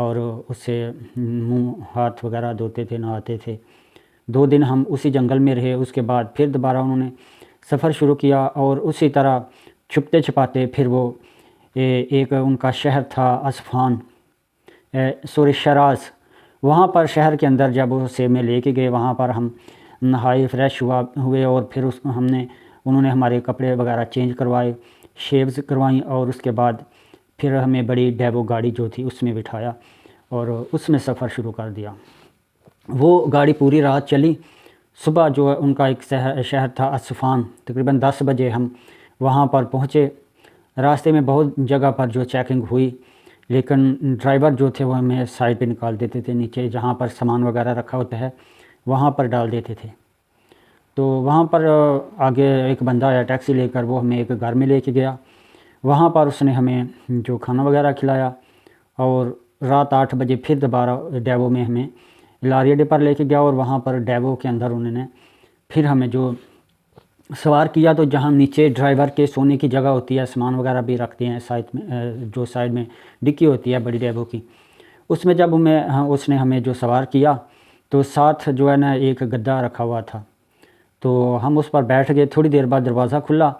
اور اس سے منہ ہاتھ وغیرہ دھوتے تھے، نہاتے تھے۔ 2 دن ہم اسی جنگل میں رہے، اس کے بعد پھر دوبارہ انہوں نے سفر شروع کیا، اور اسی طرح چھپتے چھپاتے پھر وہ ایک ان کا شہر تھا اصفہان، شیراز، وہاں پر شہر کے اندر جب اسے میں لے کے گئے، وہاں پر ہم نہائے، فریش ہوئے، اور پھر انہوں نے ہمارے کپڑے وغیرہ چینج کروائے، شیوز کروائیں، اور اس کے بعد پھر ہمیں بڑی ڈیبو گاڑی جو تھی اس میں بٹھایا اور اس میں سفر شروع کر دیا۔ وہ گاڑی پوری رات چلی۔ صبح جو ہے ان کا ایک شہر تھا اصفہان، تقریباً 10 بجے ہم وہاں پر پہنچے۔ راستے میں بہت جگہ پر جو چیکنگ ہوئی، لیکن ڈرائیور جو تھے وہ ہمیں سائڈ پہ نکال دیتے تھے، نیچے جہاں پر سامان وغیرہ رکھا ہوتا ہے وہاں پر ڈال دیتے تھے۔ تو وہاں پر آگے ایک بندہ آیا ٹیکسی لے کر، وہ ہمیں ایک گھر میں لے کے گیا، وہاں پر اس نے ہمیں جو کھانا وغیرہ کھلایا، اور رات 8 بجے پھر دوبارہ ڈیوو میں ہمیں لاری اڈے پر لے کے گیا، اور وہاں پر ڈیوو کے اندر انہوں نے پھر ہمیں جو سوار کیا، تو جہاں نیچے ڈرائیور کے سونے کی جگہ ہوتی ہے، سامان وغیرہ بھی رکھتے ہیں سائڈ میں، جو سائڈ میں ڈکی ہوتی ہے بڑی ڈیوو کی، اس میں جب اس نے ہمیں جو سوار کیا تو ساتھ جو ہے نا ایک گدا رکھا ہوا تھا، تو ہم اس پر بیٹھ گئے۔ تھوڑی دیر بعد دروازہ کھلا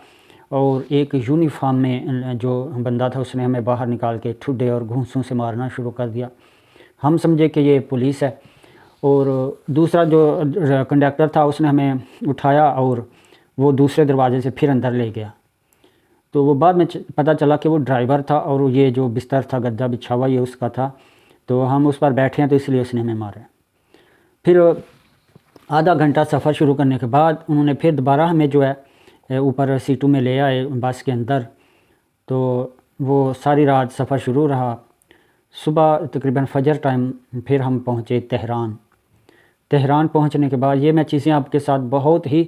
اور ایک یونیفارم میں جو بندہ تھا اس نے ہمیں باہر نکال کے ٹھڈے اور گھونسوں سے مارنا شروع کر دیا۔ ہم سمجھے کہ یہ پولیس ہے، اور دوسرا جو کنڈکٹر تھا اس نے ہمیں اٹھایا اور وہ دوسرے دروازے سے پھر اندر لے گیا۔ تو وہ بعد میں پتہ چلا کہ وہ ڈرائیور تھا، اور یہ جو بستر تھا گدا بچھا ہوا یہ اس کا تھا، تو ہم اس پر بیٹھے ہیں تو اس لیے اس نے ہمیں مارا۔ پھر آدھا گھنٹہ سفر شروع کرنے کے بعد انہوں نے پھر دوبارہ ہمیں جو ہے اوپر سیٹوں میں لے آئے بس کے اندر، تو وہ ساری رات سفر شروع رہا۔ صبح تقریباً فجر ٹائم پھر ہم پہنچے تہران پہنچنے کے بعد یہ میں چیزیں آپ کے ساتھ بہت ہی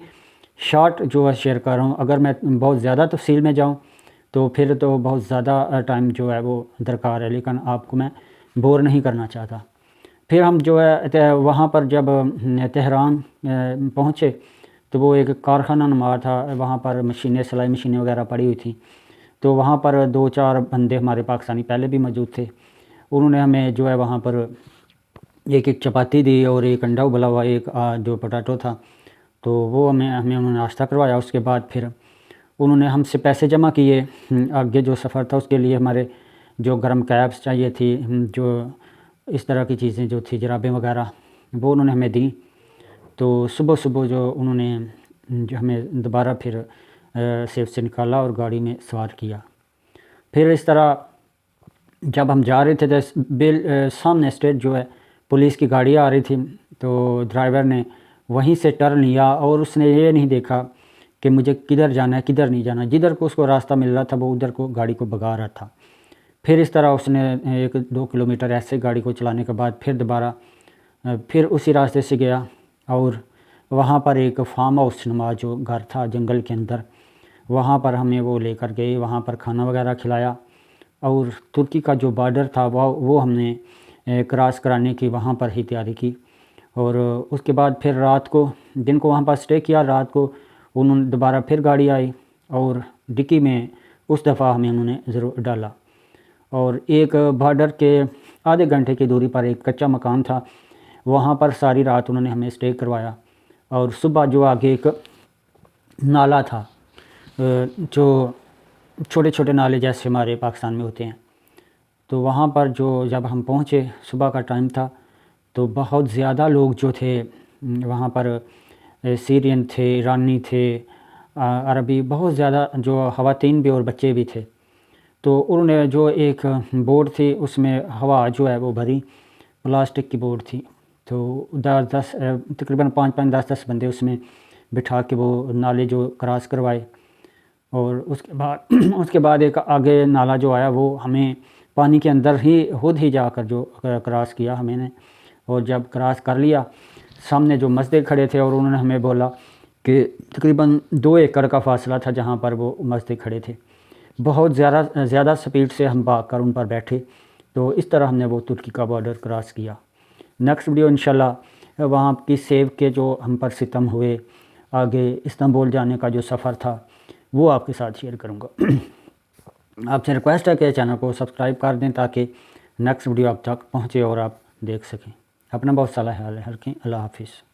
شارٹ جو ہے شیئر کر رہا ہوں، اگر میں بہت زیادہ تفصیل میں جاؤں تو پھر تو بہت زیادہ ٹائم جو ہے وہ درکار ہے، لیکن آپ کو میں بور نہیں کرنا چاہتا۔ پھر ہم جو ہے وہاں پر جب تہران پہنچے تو وہ ایک کارخانہ نما تھا، وہاں پر مشینیں، سلائی مشینیں وغیرہ پڑی ہوئی تھیں، تو وہاں پر 2-4 بندے ہمارے پاکستانی پہلے بھی موجود تھے، انہوں نے ہمیں جو ہے وہاں پر ایک چپاتی دی اور ایک انڈا ابلا ہوا، ایک جو پوٹیٹو تھا، تو وہ ہمیں انہوں نے ناشتہ کروایا۔ اس کے بعد پھر انہوں نے ہم سے پیسے جمع کیے، آگے جو سفر تھا اس کے لیے ہمارے جو گرم کیبس چاہیے تھی، جو اس طرح کی چیزیں جو تھی جرابیں وغیرہ، وہ انہوں نے ہمیں دیں۔ تو صبح جو انہوں نے جو ہمیں دوبارہ پھر سیف سے نکالا اور گاڑی میں سوار کیا۔ پھر اس طرح جب ہم جا رہے تھے تو سامنے اسٹیٹ جو ہے پولیس کی گاڑی آ رہی تھی، تو ڈرائیور نے وہیں سے ٹرن لیا، اور اس نے یہ نہیں دیکھا کہ مجھے کدھر جانا ہے کدھر نہیں جانا، جدھر کو اس کو راستہ مل رہا تھا وہ ادھر کو گاڑی کو بھگا رہا تھا۔ پھر اس طرح اس نے 1-2 کلومیٹر ایسے گاڑی کو چلانے کے بعد پھر دوبارہ پھر اسی راستے سے گیا، اور وہاں پر ایک فارم ہاؤس نما جو گھر تھا جنگل کے اندر، وہاں پر ہمیں وہ لے کر گئے، وہاں پر کھانا وغیرہ کھلایا، اور ترکی کا جو بارڈر تھا وہ ہم نے کراس کرانے کی وہاں پر ہی تیاری کی، اور اس کے بعد پھر رات کو دن کو وہاں پر سٹے کیا، رات کو انہوں نے دوبارہ پھر گاڑی آئی اور ڈکی میں اس دفعہ ہمیں انہوں نے ضرور ڈالا، اور ایک بارڈر کے آدھے گھنٹے کی دوری پر ایک کچا مکان تھا، وہاں پر ساری رات انہوں نے ہمیں سٹے کروایا، اور صبح جو آگے ایک نالا تھا، جو چھوٹے چھوٹے نالے جیسے ہمارے پاکستان میں ہوتے ہیں، تو وہاں پر جب ہم پہنچے صبح کا ٹائم تھا، تو بہت زیادہ لوگ جو تھے وہاں پر، سیرین تھے، ایرانی تھے، عربی، بہت زیادہ جو خواتین بھی اور بچے بھی تھے، تو انہوں نے جو ایک بوٹ تھی اس میں ہوا جو ہے وہ بھری، پلاسٹک کی بوٹ تھی، تو 10 تقریباً 5-10 بندے اس میں بٹھا کے وہ نالے جو کراس کروائے، اور اس کے بعد ایک آگے نالا جو آیا وہ ہمیں پانی کے اندر ہی خود ہی جا کر جو کراس کیا ہمیں نے، اور جب کراس کر لیا سامنے جو مسجد کھڑے تھے، اور انہوں نے ہمیں بولا کہ تقریباً 2 ایکڑ کا فاصلہ تھا جہاں پر وہ مسجد کھڑے تھے، بہت زیادہ سپیڈ سے ہم بھاگ کر ان پر بیٹھے، تو اس طرح ہم نے وہ ترکی کا بارڈر کراس کیا۔ نیکسٹ ویڈیو انشاءاللہ وہاں کی سیب کے جو ہم پر ستم ہوئے، آگے استنبول جانے کا جو سفر تھا وہ آپ کے ساتھ شیئر کروں گا۔ آپ سے ریکویسٹ ہے کہ چینل کو سبسکرائب کر دیں تاکہ نیکسٹ ویڈیو آپ تک پہنچے اور آپ دیکھ سکیں. اپنا بہت سارا خیال رکھیں. اللہ حافظ.